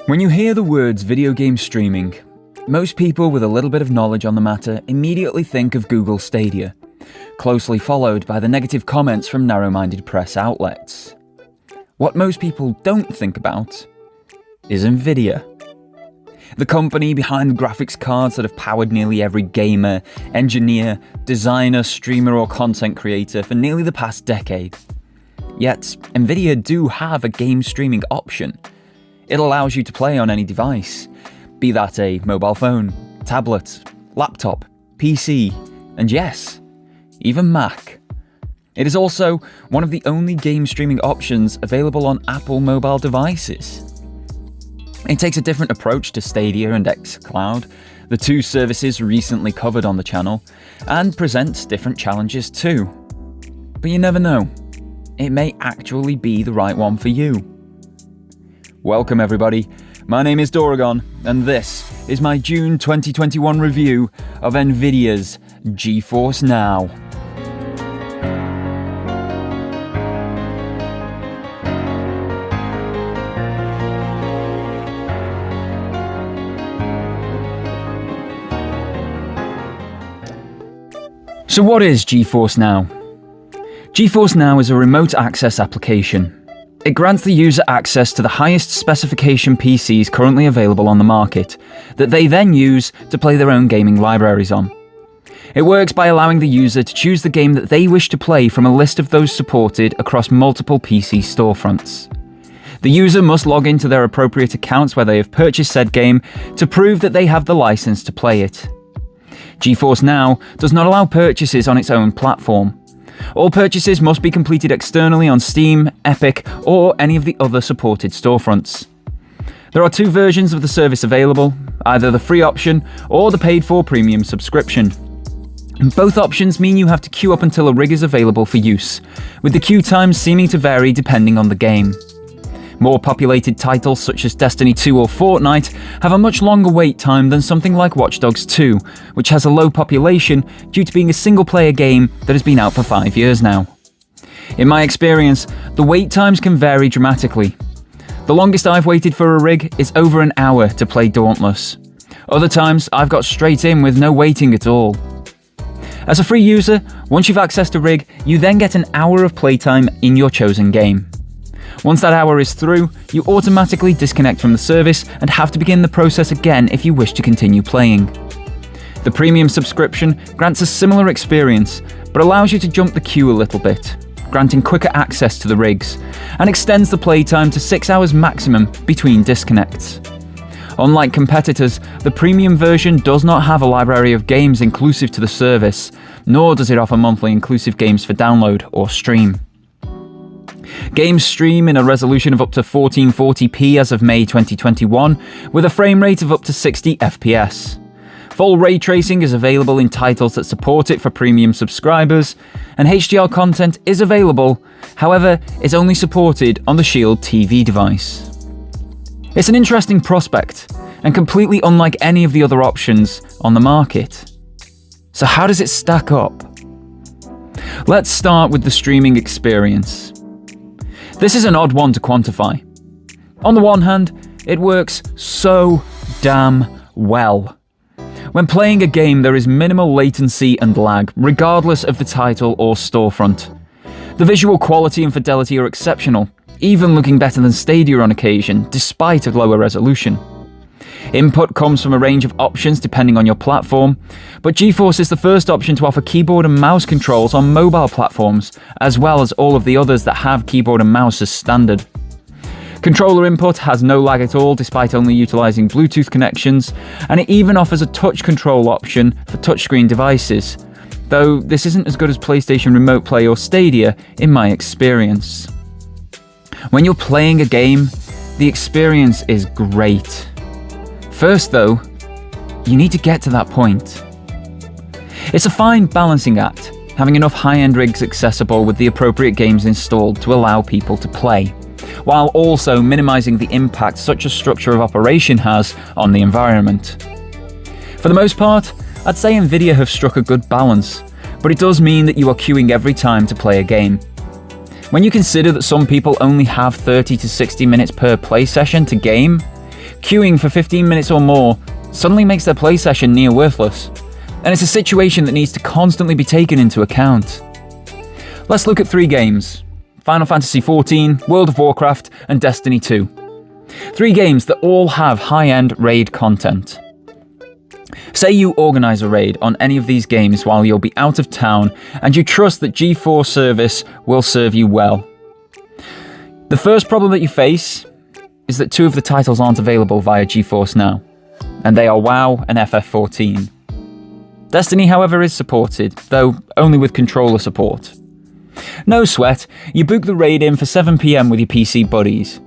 When you hear the words video game streaming, most people with a little bit of knowledge on the matter immediately think of Google Stadia, closely followed by the negative comments from narrow-minded press outlets. What most people don't think about is Nvidia, the company behind the graphics cards that have powered nearly every gamer, engineer, designer, streamer or content creator for nearly the past decade. Yet, Nvidia do have a game streaming option. It allows you to play on any device, be that a mobile phone, tablet, laptop, PC, and yes, even Mac. It is also one of the only game streaming options available on Apple mobile devices. It takes a different approach to Stadia and Xcloud, the two services recently covered on the channel, and presents different challenges too. But you never know, it may actually be the right one for you. Welcome everybody, my name is Doragon, and this is my June 2021 review of Nvidia's GeForce Now. So what is GeForce Now? GeForce Now is a remote access application. It grants the user access to the highest specification PCs currently available on the market, that they then use to play their own gaming libraries on. It works by allowing the user to choose the game that they wish to play from a list of those supported across multiple PC storefronts. The user must log into their appropriate accounts where they have purchased said game to prove that they have the license to play it. GeForce Now does not allow purchases on its own platform. All purchases must be completed externally on Steam, Epic, or any of the other supported storefronts. There are two versions of the service available, either the free option or the paid-for premium subscription. Both options mean you have to queue up until a rig is available for use, with the queue times seeming to vary depending on the game. More populated titles such as Destiny 2 or Fortnite have a much longer wait time than something like Watch Dogs 2, which has a low population due to being a single-player game that has been out for 5 years now. In my experience, the wait times can vary dramatically. The longest I've waited for a rig is over an hour to play Dauntless. Other times, I've got straight in with no waiting at all. As a free user, once you've accessed a rig, you then get an hour of playtime in your chosen game. Once that hour is through, you automatically disconnect from the service and have to begin the process again if you wish to continue playing. The premium subscription grants a similar experience, but allows you to jump the queue a little bit, granting quicker access to the rigs, and extends the playtime to 6 hours maximum between disconnects. Unlike competitors, the premium version does not have a library of games inclusive to the service, nor does it offer monthly inclusive games for download or stream. Games stream in a resolution of up to 1440p as of May 2021, with a frame rate of up to 60 FPS. Full ray tracing is available in titles that support it for premium subscribers, and HDR content is available, however, it's only supported on the Shield TV device. It's an interesting prospect, and completely unlike any of the other options on the market. So how does it stack up? Let's start with the streaming experience. This is an odd one to quantify. On the one hand, it works so damn well. When playing a game, there is minimal latency and lag, regardless of the title or storefront. The visual quality and fidelity are exceptional, even looking better than Stadia on occasion, despite a lower resolution. Input comes from a range of options depending on your platform, but GeForce is the first option to offer keyboard and mouse controls on mobile platforms, as well as all of the others that have keyboard and mouse as standard. Controller input has no lag at all despite only utilising Bluetooth connections, and it even offers a touch control option for touchscreen devices, though this isn't as good as PlayStation Remote Play or Stadia in my experience. When you're playing a game, the experience is great. First though, you need to get to that point. It's a fine balancing act, having enough high-end rigs accessible with the appropriate games installed to allow people to play, while also minimizing the impact such a structure of operation has on the environment. For the most part, I'd say Nvidia have struck a good balance, but it does mean that you are queuing every time to play a game. When you consider that some people only have 30 to 60 minutes per play session to game, Queuing for 15 minutes or more suddenly makes their play session near worthless, and it's a situation that needs to constantly be taken into account. Let's look at 3 games: Final Fantasy XIV, World of Warcraft, and Destiny 2. 3 games that all have high-end raid content. Say you organise a raid on any of these games while you'll be out of town, and you trust that GeForce service will serve you well. The first problem that you face is that 2 of the titles aren't available via GeForce Now, and they are WoW and FF14. Destiny, however, is supported, though only with controller support. No sweat, you book the raid in for 7 PM with your PC buddies.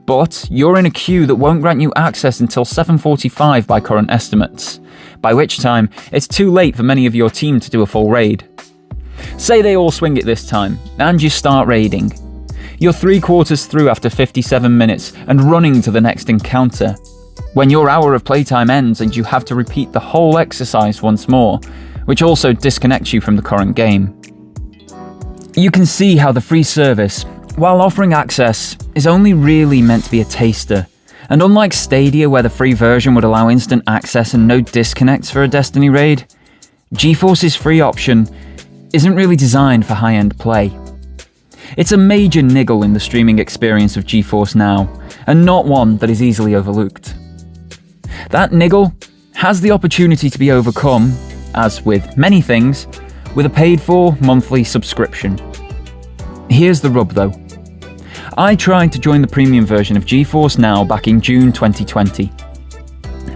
But you're in a queue that won't grant you access until 7:45 by current estimates, by which time it's too late for many of your team to do a full raid. Say they all swing it this time, and you start raiding. You're 3/4 through after 57 minutes and running to the next encounter, when your hour of playtime ends and you have to repeat the whole exercise once more, which also disconnects you from the current game. You can see how the free service, while offering access, is only really meant to be a taster, and unlike Stadia where the free version would allow instant access and no disconnects for a Destiny raid, GeForce's free option isn't really designed for high-end play. It's a major niggle in the streaming experience of GeForce Now, and not one that is easily overlooked. That niggle has the opportunity to be overcome, as with many things, with a paid-for monthly subscription. Here's the rub though. I tried to join the premium version of GeForce Now back in June 2020.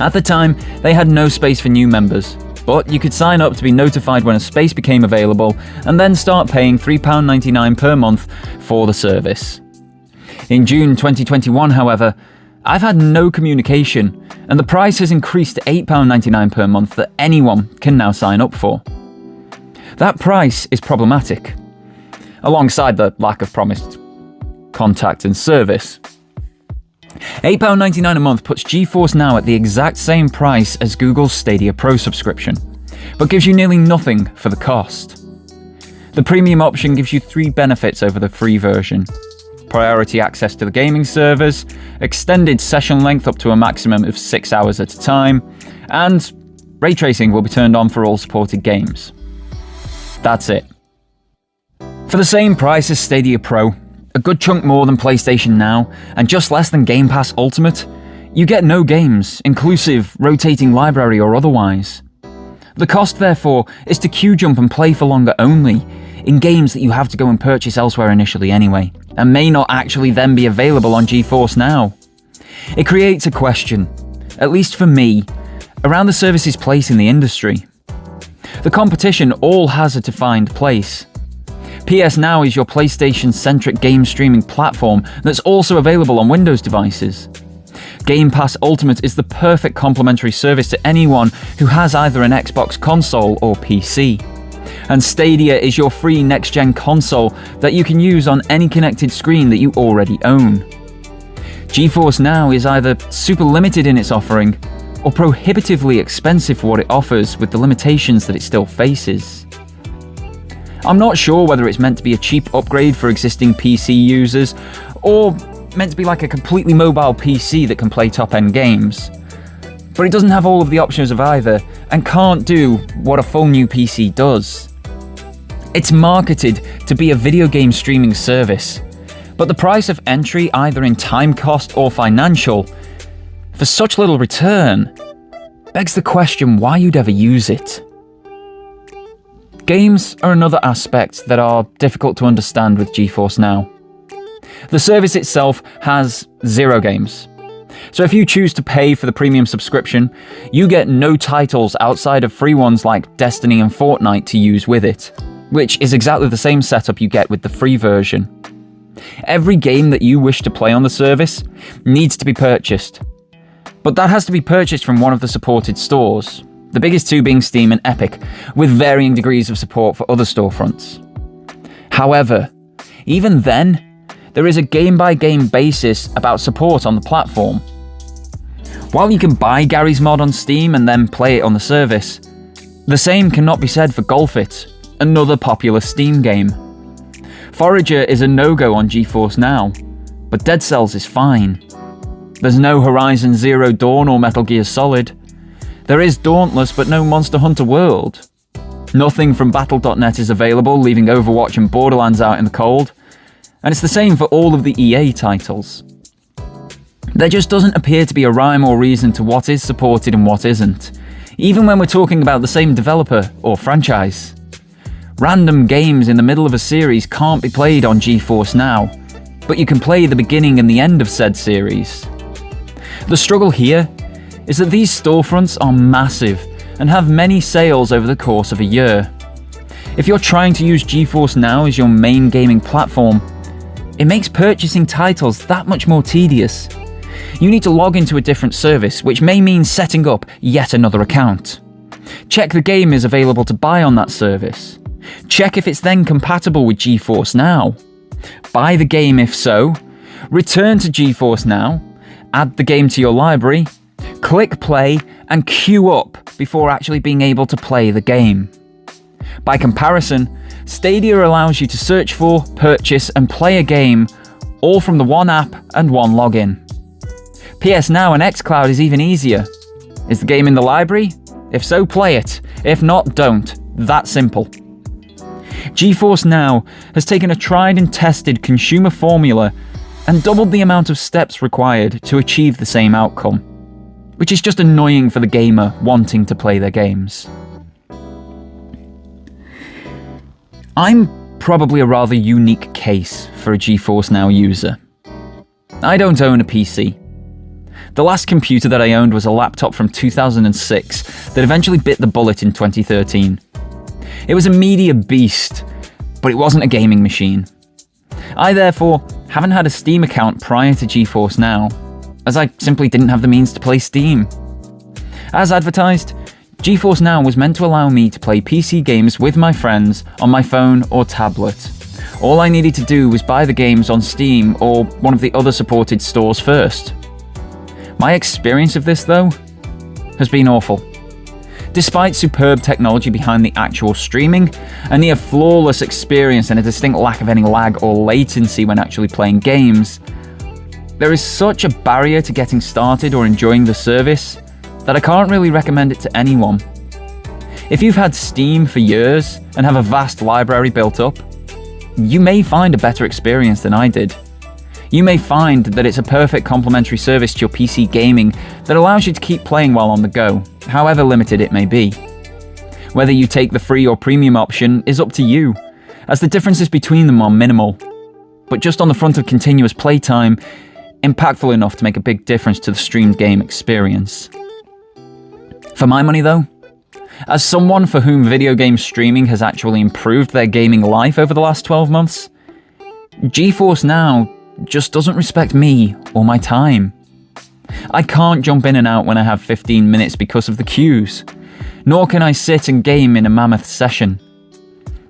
At the time, they had no space for new members, but you could sign up to be notified when a space became available and then start paying £3.99 per month for the service. In June 2021, however, I've had no communication, and the price has increased to £8.99 per month that anyone can now sign up for. That price is problematic, alongside the lack of promised contact and service. £8.99 a month puts GeForce Now at the exact same price as Google's Stadia Pro subscription, but gives you nearly nothing for the cost. The premium option gives you 3 benefits over the free version: priority access to the gaming servers, extended session length up to a maximum of 6 hours at a time, and ray tracing will be turned on for all supported games. That's it. For the same price as Stadia Pro, a good chunk more than PlayStation Now, and just less than Game Pass Ultimate, you get no games, inclusive, rotating library or otherwise. The cost, therefore, is to queue jump and play for longer only, in games that you have to go and purchase elsewhere initially anyway, and may not actually then be available on GeForce Now. It creates a question, at least for me, around the service's place in the industry. The competition all has a defined place. PS Now is your PlayStation-centric game streaming platform that's also available on Windows devices. Game Pass Ultimate is the perfect complementary service to anyone who has either an Xbox console or PC. And Stadia is your free next-gen console that you can use on any connected screen that you already own. GeForce Now is either super limited in its offering, or prohibitively expensive for what it offers with the limitations that it still faces. I'm not sure whether it's meant to be a cheap upgrade for existing PC users, or meant to be like a completely mobile PC that can play top-end games. But it doesn't have all of the options of either, and can't do what a full new PC does. It's marketed to be a video game streaming service, but the price of entry, either in time cost or financial, for such little return, begs the question why you'd ever use it. Games are another aspect that are difficult to understand with GeForce Now. The service itself has 0 games. So if you choose to pay for the premium subscription, you get no titles outside of free ones like Destiny and Fortnite to use with it, which is exactly the same setup you get with the free version. Every game that you wish to play on the service needs to be purchased, but that has to be purchased from one of the supported stores, the biggest 2 being Steam and Epic, with varying degrees of support for other storefronts. However, even then, there is a game-by-game basis about support on the platform. While you can buy Gary's mod on Steam and then play it on the service, the same cannot be said for Golf It, another popular Steam game. Forager is a no-go on GeForce Now, but Dead Cells is fine. There's no Horizon Zero Dawn or Metal Gear Solid. There is Dauntless, but no Monster Hunter World. Nothing from Battle.net is available, leaving Overwatch and Borderlands out in the cold. And it's the same for all of the EA titles. There just doesn't appear to be a rhyme or reason to what is supported and what isn't, even when we're talking about the same developer or franchise. Random games in the middle of a series can't be played on GeForce Now, but you can play the beginning and the end of said series. The struggle here is that these storefronts are massive and have many sales over the course of a year. If you're trying to use GeForce Now as your main gaming platform, it makes purchasing titles that much more tedious. You need to log into a different service, which may mean setting up yet another account. Check the game is available to buy on that service. Check if it's then compatible with GeForce Now. Buy the game if so, return to GeForce Now, add the game to your library, click play, and queue up before actually being able to play the game. By comparison, Stadia allows you to search for, purchase, and play a game all from the one app and one login. PS Now and Xcloud is even easier. Is the game in the library? If so, play it. If not, don't. That simple. GeForce Now has taken a tried and tested consumer formula and doubled the amount of steps required to achieve the same outcome, which is just annoying for the gamer wanting to play their games. I'm probably a rather unique case for a GeForce Now user. I don't own a PC. The last computer that I owned was a laptop from 2006 that eventually bit the bullet in 2013. It was a media beast, but it wasn't a gaming machine. I therefore haven't had a Steam account prior to GeForce Now, as I simply didn't have the means to play Steam. As advertised, GeForce Now was meant to allow me to play PC games with my friends on my phone or tablet. All I needed to do was buy the games on Steam or one of the other supported stores first. My experience of this, though, has been awful. Despite superb technology behind the actual streaming, a near flawless experience and a distinct lack of any lag or latency when actually playing games, there is such a barrier to getting started or enjoying the service that I can't really recommend it to anyone. If you've had Steam for years and have a vast library built up, you may find a better experience than I did. You may find that it's a perfect complementary service to your PC gaming that allows you to keep playing while on the go, however limited it may be. Whether you take the free or premium option is up to you, as the differences between them are minimal, but just on the front of continuous playtime, impactful enough to make a big difference to the streamed game experience. For my money though, as someone for whom video game streaming has actually improved their gaming life over the last 12 months, GeForce Now just doesn't respect me or my time. I can't jump in and out when I have 15 minutes because of the queues, nor can I sit and game in a mammoth session.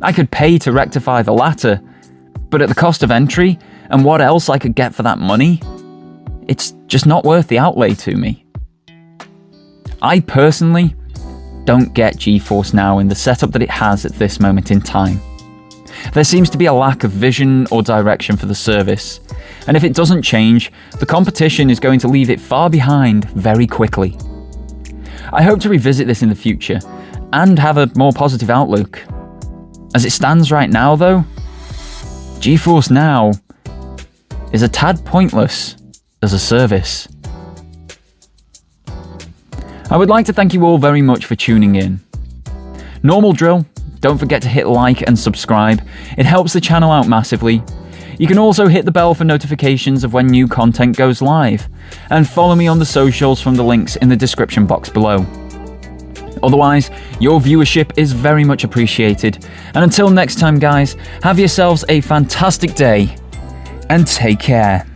I could pay to rectify the latter, but at the cost of entry and what else I could get for that money, it's just not worth the outlay to me. I personally don't get GeForce Now in the setup that it has at this moment in time. There seems to be a lack of vision or direction for the service, and if it doesn't change, the competition is going to leave it far behind very quickly. I hope to revisit this in the future, and have a more positive outlook. As it stands right now though, GeForce Now is a tad pointless as a service. I would like to thank you all very much for tuning in. Normal drill, don't forget to hit like and subscribe, it helps the channel out massively. You can also hit the bell for notifications of when new content goes live, and follow me on the socials from the links in the description box below. Otherwise, your viewership is very much appreciated, and until next time guys, have yourselves a fantastic day, and take care.